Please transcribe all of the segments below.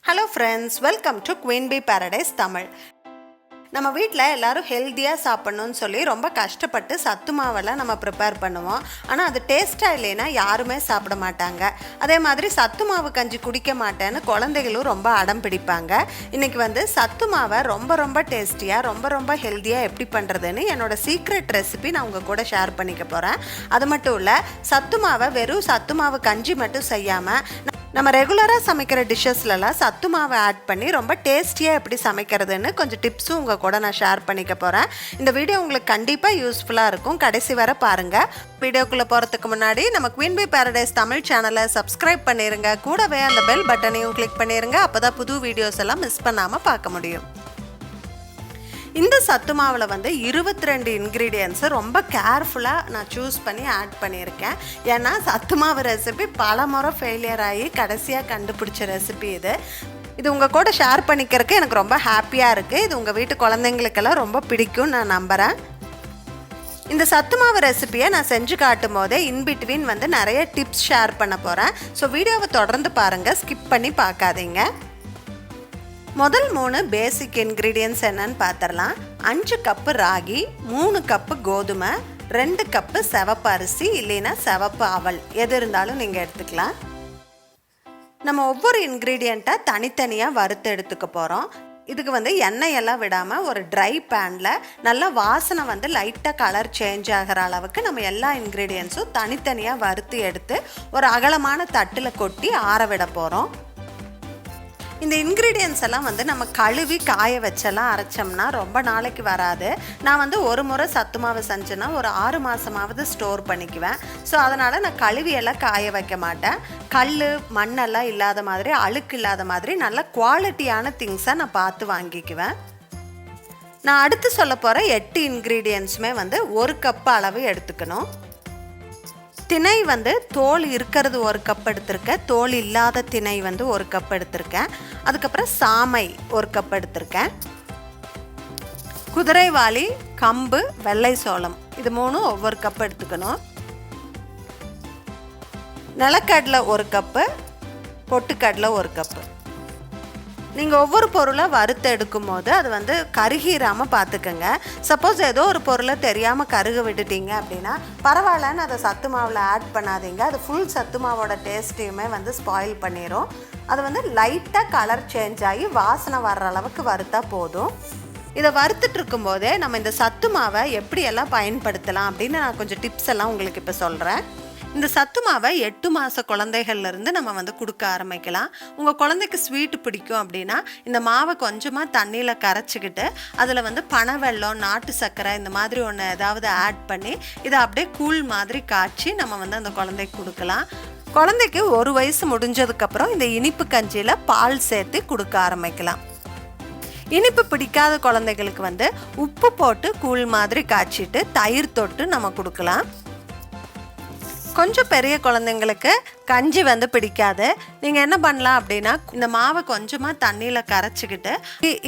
Hello friends, welcome to Queen Bee Paradise Tamil. நம்ம வீட்டில் எல்லோரும் ஹெல்த்தியாக சாப்பிட்ணுன்னு சொல்லி ரொம்ப கஷ்டப்பட்டு சத்து மாவெல்லாம் நம்ம ப்ரிப்பேர் பண்ணுவோம். ஆனால் அது டேஸ்ட்டாக இல்லைன்னா யாருமே சாப்பிட மாட்டாங்க. அதே மாதிரி சத்து மாவு கஞ்சி குடிக்க மாட்டேன்னு குழந்தைகளும் ரொம்ப அடம் பிடிப்பாங்க. இன்றைக்கி சத்து மாவை ரொம்ப டேஸ்டியாக ரொம்ப ஹெல்த்தியாக எப்படி பண்ணுறதுன்னு என்னோட சீக்ரெட் ரெசிபி நான் உங்கள் கூட ஷேர் பண்ணிக்க போகிறேன். அது மட்டும் இல்லை, சத்து மாவை வெறும் சத்து மாவு கஞ்சி மட்டும் செய்யாமல் நம்ம ரெகுலராக சமைக்கிற டிஷ்ஷஸ்லலாம் சத்து மாவை ஆட் பண்ணி ரொம்ப டேஸ்டியாக எப்படி சமைக்கிறதுன்னு கொஞ்சம் டிப்ஸும் உங்கள் கூட நான் ஷேர் பண்ணிக்க போகிறேன். இந்த வீடியோ உங்களுக்கு கண்டிப்பாக யூஸ்ஃபுல்லாக இருக்கும். கடைசி வரை பாருங்கள். வீடியோக்குள்ளே போகிறதுக்கு முன்னாடி நம்ம குவீன் பீ பாரடைஸ் தமிழ் சேனலை சப்ஸ்கிரைப் பண்ணிடுங்க. கூடவே அந்த பெல் பட்டனையும் கிளிக் பண்ணிடுங்க. அப்போ தான் புது வீடியோஸ் எல்லாம் மிஸ் பண்ணாமல் பார்க்க முடியும். இந்த சத்து மாவில் 22 இன்க்ரீடியன்ஸை ரொம்ப கேர்ஃபுல்லாக நான் சூஸ் பண்ணி ஆட் பண்ணியிருக்கேன். ஏன்னா சத்து மாவு ரெசிபி பல முறை ஃபெயிலியர் ஆகி கடைசியாக கண்டுபிடிச்ச ரெசிபி இது உங்கள் கூட ஷேர் பண்ணிக்கிறதுக்கு எனக்கு ரொம்ப ஹாப்பியாக இருக்குது. இது உங்கள் வீட்டு குழந்தைங்களுக்கெல்லாம் ரொம்ப பிடிக்கும்னு நான் நம்புகிறேன். இந்த சத்து மாவு ரெசிபியை நான் செஞ்சு காட்டும் போதே இன்பிட்வீன் நிறைய டிப்ஸ் ஷேர் பண்ண போகிறேன். ஸோ வீடியோவை தொடர்ந்து பாருங்கள், ஸ்கிப் பண்ணி பார்க்காதீங்க. முதல் 3 பேசிக் இன்க்ரீடியன்ட்ஸ் என்னன்னு பார்த்துடலாம். 5 கப்பு ராகி, 3 கப்பு கோதுமை, 2 கப்பு சிவப்பு அரிசி இல்லைன்னா சிவப்பு அவல், எது இருந்தாலும் நீங்கள் எடுத்துக்கலாம். நம்ம ஒவ்வொரு இன்க்ரீடியண்ட்டாக தனித்தனியாக வறுத்து எடுத்துக்க போகிறோம். இதுக்கு எண்ணெய் எல்லாம் விடாமல் ஒரு ட்ரை பேனில் நல்லா வாசனை லைட்டாக கலர் சேஞ்ச் ஆகிற அளவுக்கு நம்ம எல்லா இன்க்ரீடியன்ஸும் தனித்தனியாக வறுத்து எடுத்து ஒரு அகலமான தட்டில் கொட்டி ஆற விட போகிறோம். இந்த இன்க்ரீடியன்ஸ் எல்லாம் நம்ம கழுவி காய வச்செல்லாம் அரைச்சோம்னா ரொம்ப நாளைக்கு வராது. நான் ஒரு முறை சத்து மாவு செஞ்சேன்னா ஒரு 6 மாதமாவது ஸ்டோர் பண்ணிக்குவேன். ஸோ அதனால் நான் கழுவியெல்லாம் காய வைக்க மாட்டேன். கல் மண்ணெல்லாம் இல்லாத மாதிரி, அழுக்கு இல்லாத மாதிரி நல்ல குவாலிட்டியான திங்ஸாக நான் பார்த்து வாங்கிக்குவேன். நான் அடுத்து சொல்ல போகிற 8 இன்க்ரீடியன்ஸுமே 1 கப் அளவு எடுத்துக்கணும். திணை தோல் இருக்கிறது 1 கப் எடுத்திருக்கேன். தோல் இல்லாத திணை 1 கப் எடுத்திருக்கேன். அதுக்கப்புறம் சாமை 1 கப் எடுத்திருக்கேன். குதிரைவாலி, கம்பு, வெள்ளை சோளம், இது 3 ஒவ்வொரு கப் எடுத்துக்கணும். நிலக்கடலை 1 கப்பு, பொட்டுக்கடலை 1 கப்பு. நீங்கள் ஒவ்வொரு பொருளை வறுத்து எடுக்கும் போது அது கருகிராமல் பார்த்துக்கோங்க. சப்போஸ் ஏதோ ஒரு பொருளை தெரியாமல் கருக விட்டுட்டீங்க அப்படின்னா பரவாயில்லன்னு அதை சத்து மாவில் ஆட் பண்ணாதீங்க. அது ஃபுல் சத்து மாவோட டேஸ்ட்டையுமே ஸ்பாயில் பண்ணிடும். அது லைட்டாக கலர் சேஞ்ச் ஆகி வாசனை வர்ற அளவுக்கு வறுத்தா போதும். இதை வறுத்துட்டு இருக்கும்போதே நம்ம இந்த சத்து மாவை எப்படியெல்லாம் பயன்படுத்தலாம் அப்படின்னு நான் கொஞ்சம் டிப்ஸ் எல்லாம் உங்களுக்கு இப்போ சொல்கிறேன். இந்த சத்து மாவை 8 மாத குழந்தைகள்லேருந்து நம்ம கொடுக்க ஆரம்பிக்கலாம். உங்கள் குழந்தைக்கு ஸ்வீட்டு பிடிக்கும் அப்படின்னா இந்த மாவை கொஞ்சமாக தண்ணியில் கரைச்சிக்கிட்டு அதில் பனவெல்லம், நாட்டு சர்க்கரை இந்த மாதிரி ஒன்று ஏதாவது ஆட் பண்ணி இதை அப்படியே கூழ் மாதிரி காய்ச்சி நம்ம அந்த குழந்தைக்கு கொடுக்கலாம். குழந்தைக்கு 1 வயசு முடிஞ்சதுக்கப்புறம் இந்த இனிப்பு கஞ்சியில் பால் சேர்த்து கொடுக்க ஆரம்பிக்கலாம். இனிப்பு பிடிக்காத குழந்தைகளுக்கு உப்பு போட்டு கூழ் மாதிரி காய்ச்சிட்டு தயிர் தொட்டு நம்ம கொடுக்கலாம். கொஞ்சம் பெரிய குழந்தைங்களுக்கு கஞ்சி பிடிக்காது. நீங்கள் என்ன பண்ணலாம் அப்படின்னா இந்த மாவை கொஞ்சமாக தண்ணியில் கரைச்சிக்கிட்டு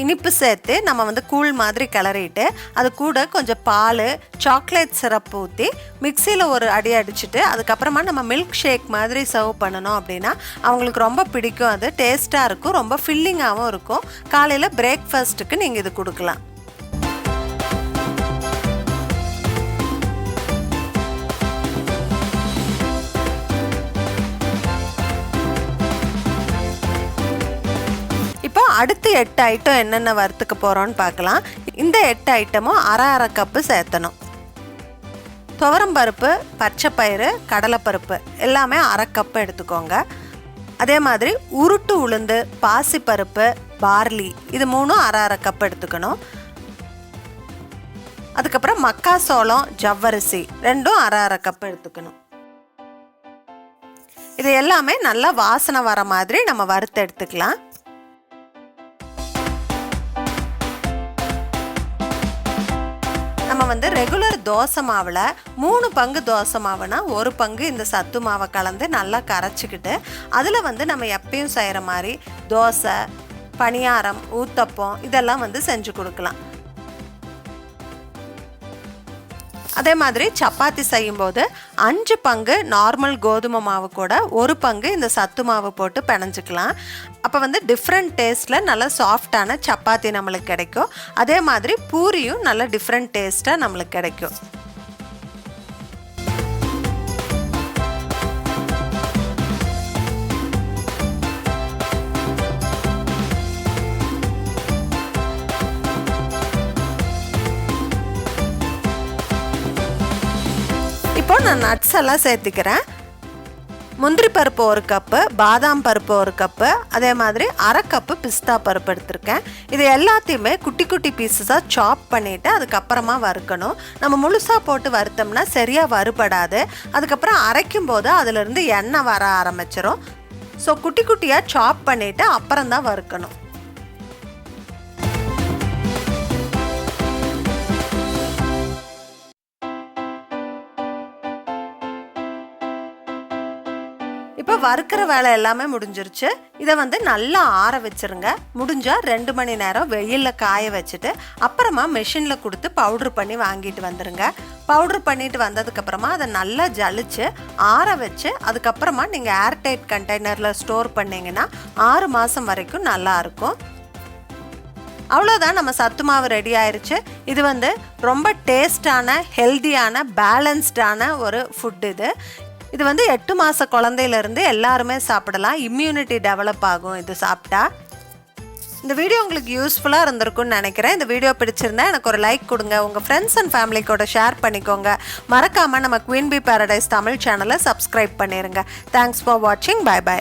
இனிப்பு சேர்த்து நம்ம கூழ் மாதிரி கிளறிட்டு அது கூட கொஞ்சம் பால், சாக்லேட் சிரப் ஊற்றி மிக்சியில் ஒரு அடி அடிச்சுட்டு அதுக்கப்புறமா நம்ம மில்க் ஷேக் மாதிரி சர்வ் பண்ணணும் அப்படின்னா அவங்களுக்கு ரொம்ப பிடிக்கும். அது டேஸ்ட்டாக இருக்கும், ரொம்ப ஃபில்லிங்காகவும் இருக்கும். காலையில் பிரேக்ஃபாஸ்ட்டுக்கு நீங்கள் இது கொடுக்கலாம். அடுத்து 8 ஐட்டம் என்னென்ன வறுத்துக்க போகிறோன்னு பார்க்கலாம். இந்த 8 ஐட்டமும் அரை கப்பு சேர்த்தணும். துவரம்பருப்பு, பச்சைப்பயிறு, கடலைப்பருப்பு எல்லாமே அரை கப்பு எடுத்துக்கோங்க. அதே மாதிரி உருட்டு உளுந்து, பாசிப்பருப்பு, பார்லி இது 3 அரை கப் எடுத்துக்கணும். அதுக்கப்புறம் மக்காசோளம், ஜவ்வரிசி 2 அரை கப் எடுத்துக்கணும். இது எல்லாமே நல்லா வாசனை வர மாதிரி நம்ம வறுத்து எடுத்துக்கலாம். நம்ம ரெகுலர் தோசை மாவில் 3 பங்கு தோசை மாவுனா 1 பங்கு இந்த சத்து மாவை கலந்து நல்லா கரைச்சிக்கிட்டு அதில் நம்ம எப்பயும் செய்கிற மாதிரி தோசை, பணியாரம், ஊத்தப்பம் இதெல்லாம் செஞ்சு கொடுக்கலாம். அதே மாதிரி சப்பாத்தி செய்யும்போது 5 பங்கு நார்மல் கோதுமை மாவு கூட 1 பங்கு இந்த சத்து மாவு போட்டு பிணைஞ்சிக்கலாம். அப்போ வந்து டிஃப்ரெண்ட் டேஸ்ட்டில் நல்லா சாஃப்டான சப்பாத்தி நம்மளுக்கு கிடைக்கும். அதே மாதிரி பூரியும் நல்ல டிஃப்ரெண்ட் டேஸ்ட்டாக நம்மளுக்கு கிடைக்கும். இப்போ நான் நட்ஸ் எல்லாம் சேர்த்துக்கிறேன். முந்திரி பருப்பு 1 கப்பு, பாதாம் பருப்பு 1 கப்பு, அதே மாதிரி 1/2 கப்பு பிஸ்தா பருப்பு எடுத்திருக்கேன். இது எல்லாத்தையுமே குட்டி குட்டி பீசஸாக சாப் பண்ணிவிட்டு அதுக்கப்புறமா வறுக்கணும். நம்ம முழுசாக போட்டு வறுத்தோம்னா சரியாக வறுபடாது. அதுக்கப்புறம் அரைக்கும் போது அதிலிருந்து எண்ணெய் வர ஆரம்பிச்சிடும். ஸோ குட்டி குட்டியாக சாப் பண்ணிவிட்டு அப்புறம் தான் வறுக்கணும். இப்போ வறுக்கிற வேலை எல்லாமே முடிஞ்சிருச்சு. இதை வந்து நல்லா ஆற வச்சுருங்க. முடிஞ்சால் 2 மணி நேரம் வெயிலில் காய வச்சுட்டு அப்புறமா மெஷினில் கொடுத்து பவுட்ரு பண்ணி வாங்கிட்டு வந்துடுங்க. பவுட்ரு பண்ணிட்டு வந்ததுக்கப்புறமா அதை நல்லா ஜலிச்சு ஆற வச்சு அதுக்கப்புறமா நீங்கள் ஏர்டைட் கண்டெய்னரில் ஸ்டோர் பண்ணிங்கன்னா 6 மாதம் வரைக்கும் நல்லாயிருக்கும். அவ்வளோதான், நம்ம சத்து மாவு ரெடி ஆயிடுச்சு. இது வந்து ரொம்ப டேஸ்டான, ஹெல்தியான, பேலன்ஸ்டான ஒரு ஃபுட். இது வந்து 8 மாத குழந்தையிலேருந்து எல்லாருமே சாப்பிடலாம். இம்யூனிட்டி டெவலப் ஆகும் இது சாப்பிட்டா. இந்த வீடியோ உங்களுக்கு யூஸ்ஃபுல்லாக இருந்திருக்கும்னு நினைக்கிறேன். இந்த வீடியோ பிடிச்சிருந்தா எனக்கு ஒரு லைக் கொடுங்க. உங்கள் ஃப்ரெண்ட்ஸ் அண்ட் ஃபேமிலி கூட ஷேர் பண்ணிக்கோங்க. மறக்காமல் நம்ம குயின் பீ பேரடைஸ் தமிழ் சேனலை சப்ஸ்கிரைப் பண்ணிடுங்க. தேங்க்ஸ் ஃபார் வாட்சிங். Bye by.